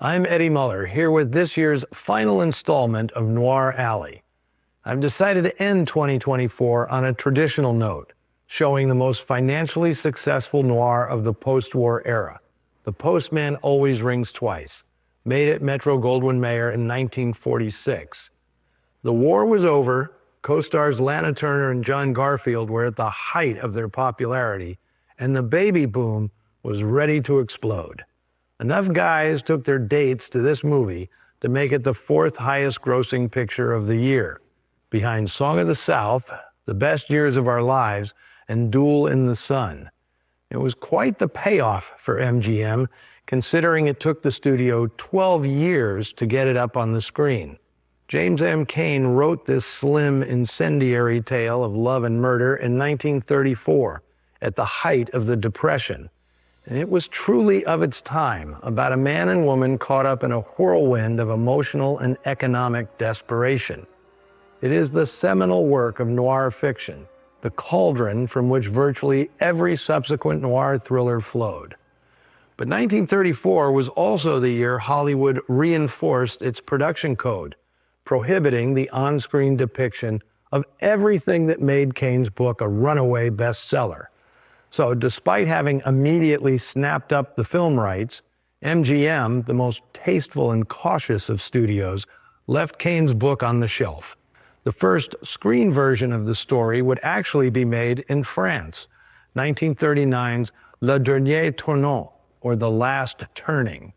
I'm Eddie Muller, here with this year's final installment of Noir Alley. I've decided to end 2024 on a traditional note, showing the most financially successful noir of the post-war era. The Postman Always Rings Twice, made at Metro-Goldwyn-Mayer in 1946. The war was over, co-stars Lana Turner and John Garfield were at the height of their popularity, and the baby boom was ready to explode. Enough guys took their dates to this movie to make it the fourth highest grossing picture of the year, behind Song of the South, The Best Years of Our Lives, and Duel in the Sun. It was quite the payoff for MGM, considering it took the studio 12 years to get it up on the screen. James M. Cain wrote this slim, incendiary tale of love and murder in 1934, at the height of the Depression. And it was truly of its time, about a man and woman caught up in a whirlwind of emotional and economic desperation. It is the seminal work of noir fiction, the cauldron from which virtually every subsequent noir thriller flowed. But 1934 was also the year Hollywood reinforced its production code, prohibiting the on-screen depiction of everything that made Cain's book a runaway bestseller. So despite having immediately snapped up the film rights, MGM, the most tasteful and cautious of studios, left Cain's book on the shelf. The first screen version of the story would actually be made in France, 1939's Le Dernier Tournant, or The Last Turning.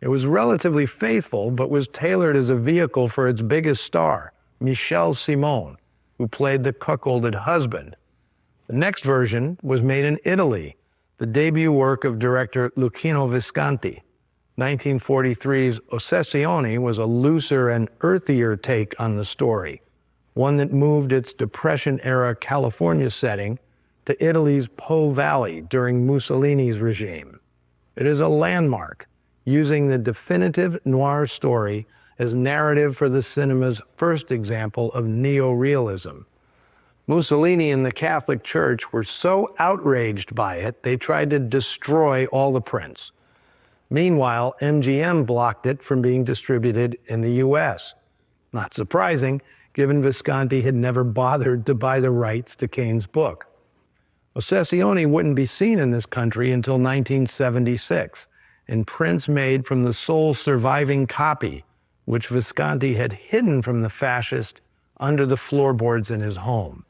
It was relatively faithful, but was tailored as a vehicle for its biggest star, Michel Simon, who played the cuckolded husband. The next version was made in Italy, the debut work of director Luchino Visconti. 1943's Ossessioni was a looser and earthier take on the story, one that moved its Depression-era California setting to Italy's Po Valley during Mussolini's regime. It is a landmark, using the definitive noir story as narrative for the cinema's first example of neorealism. Mussolini and the Catholic Church were so outraged by it, they tried to destroy all the prints. Meanwhile, MGM blocked it from being distributed in the US. Not surprising, given Visconti had never bothered to buy the rights to Cain's book. Ossessioni wouldn't be seen in this country until 1976, in prints made from the sole surviving copy, which Visconti had hidden from the fascist under the floorboards in his home.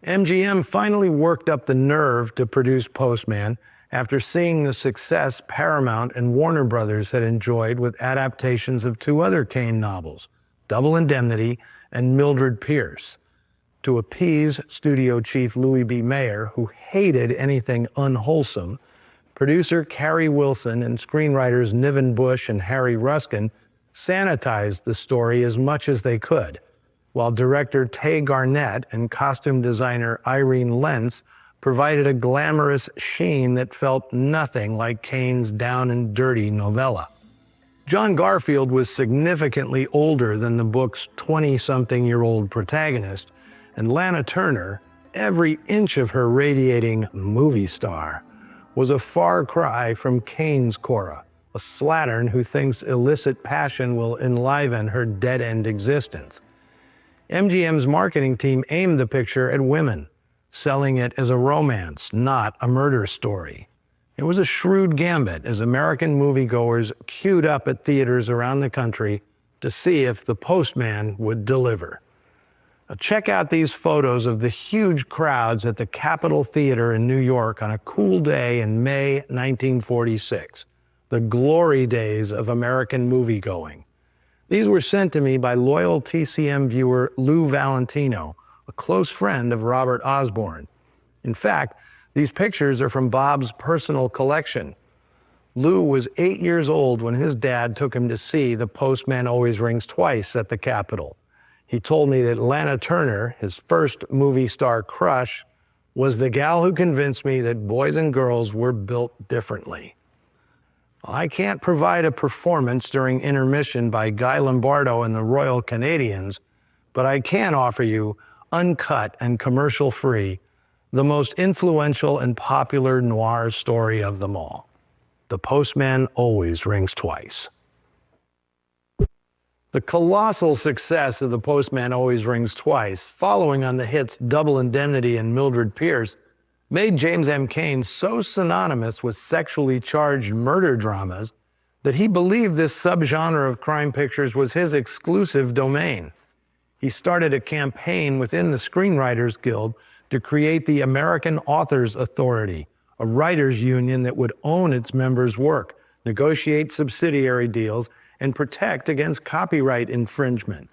MGM finally worked up the nerve to produce Postman after seeing the success Paramount and Warner Brothers had enjoyed with adaptations of two other Cain novels, Double Indemnity and Mildred Pierce. To appease studio chief Louis B. Mayer, who hated anything unwholesome, producer Carrie Wilson and screenwriters Niven Bush and Harry Ruskin sanitized the story as much as they could, while director Tay Garnett and costume designer Irene Lentz provided a glamorous sheen that felt nothing like Cain's down and dirty novella. John Garfield was significantly older than the book's 20-something-year-old protagonist, and Lana Turner, every inch of her radiating movie star, was a far cry from Cain's Cora, a slattern who thinks illicit passion will enliven her dead-end existence. MGM's marketing team aimed the picture at women, selling it as a romance, not a murder story. It was a shrewd gambit as American moviegoers queued up at theaters around the country to see if The Postman would deliver. Now check out these photos of the huge crowds at the Capitol Theater in New York on a cool day in May 1946, the glory days of American moviegoing. These were sent to me by loyal TCM viewer Lou Valentino, a close friend of Robert Osborne. In fact, these pictures are from Bob's personal collection. Lou was 8 years old when his dad took him to see The Postman Always Rings Twice at the Capitol. He told me that Lana Turner, his first movie star crush, was the gal who convinced me that boys and girls were built differently. I can't provide a performance during intermission by Guy Lombardo and the Royal Canadians, but I can offer you, uncut and commercial-free, the most influential and popular noir story of them all. The Postman Always Rings Twice. The colossal success of The Postman Always Rings Twice, following on the hits Double Indemnity and Mildred Pierce, made James M. Cain so synonymous with sexually charged murder dramas that he believed this subgenre of crime pictures was his exclusive domain. He started a campaign within the Screenwriters Guild to create the American Authors Authority, a writers' union that would own its members' work, negotiate subsidiary deals, and protect against copyright infringement.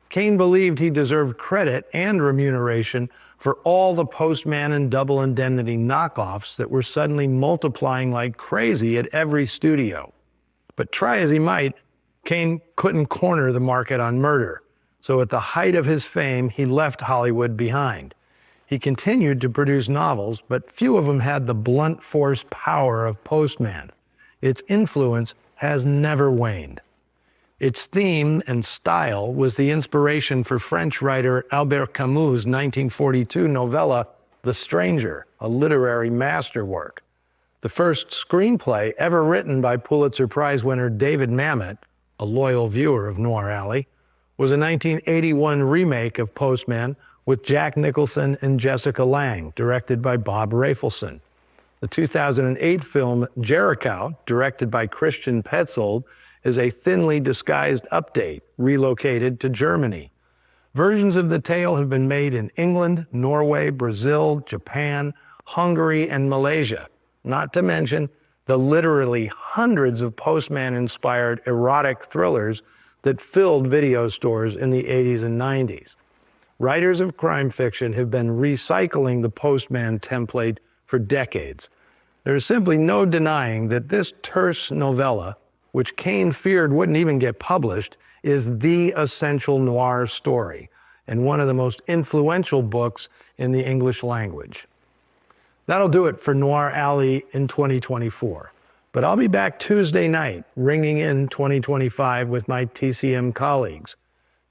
Cain believed he deserved credit and remuneration for all the Postman and Double Indemnity knockoffs that were suddenly multiplying like crazy at every studio. But try as he might, Cain couldn't corner the market on murder. So at the height of his fame, he left Hollywood behind. He continued to produce novels, but few of them had the blunt force power of Postman. Its influence has never waned. Its theme and style was the inspiration for French writer Albert Camus' 1942 novella, The Stranger, a literary masterwork. The first screenplay ever written by Pulitzer Prize winner David Mamet, a loyal viewer of Noir Alley, was a 1981 remake of Postman with Jack Nicholson and Jessica Lange, directed by Bob Rafelson. The 2008 film Jericho, directed by Christian Petzold, is a thinly disguised update, relocated to Germany. Versions of the tale have been made in England, Norway, Brazil, Japan, Hungary, and Malaysia, not to mention the literally hundreds of Postman-inspired erotic thrillers that filled video stores in the 80s and 90s. Writers of crime fiction have been recycling the Postman template for decades. There is simply no denying that this terse novella, which Cain feared wouldn't even get published, is the essential noir story and one of the most influential books in the English language. That'll do it for Noir Alley in 2024. But I'll be back Tuesday night, ringing in 2025 with my TCM colleagues.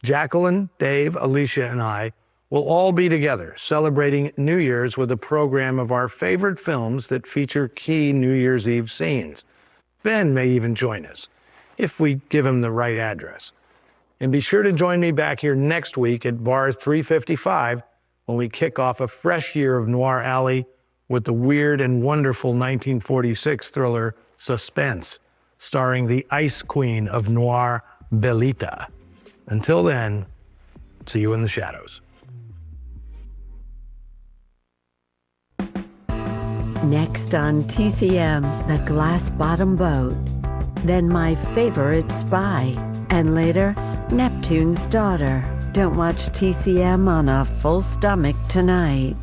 Jacqueline, Dave, Alicia, and I will all be together celebrating New Year's with a program of our favorite films that feature key New Year's Eve scenes. Ben may even join us, if we give him the right address. And be sure to join me back here next week at Bar 355 when we kick off a fresh year of Noir Alley with the weird and wonderful 1946 thriller Suspense, starring the Ice Queen of Noir, Belita. Until then, see you in the shadows. Next on TCM, The Glass Bottom Boat. Then My Favorite Spy. And later, Neptune's Daughter. Don't watch TCM on a full stomach tonight.